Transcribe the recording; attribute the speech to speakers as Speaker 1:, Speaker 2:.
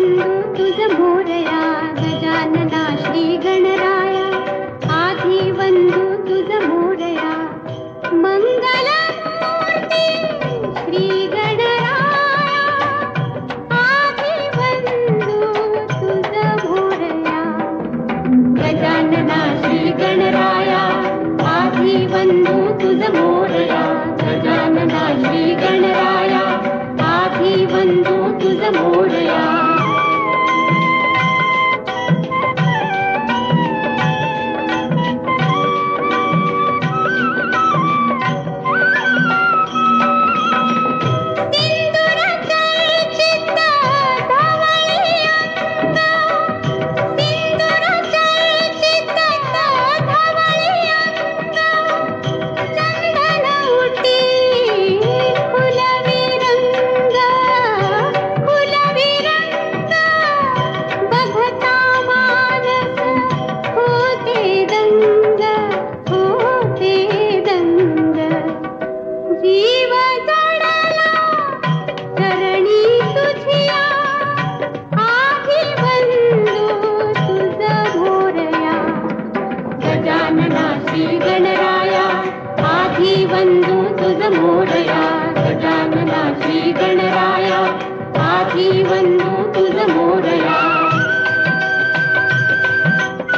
Speaker 1: वंदू तुझ मोरया गजानना श्री गणराया आधी वंदू तुझ मोरया मंगलमूर्ती श्री गणराया आधी वंदू तुझ मोरया गजानना श्री गणराया आधी वंदू तुझ मोरया गजानना श्री गणराया आधी वंदू तुझ मोरया गजानना श्री गणराया आधी वंदू तुझ मोरया गजानना श्री गणराया आधी वंदू तुझ मोरया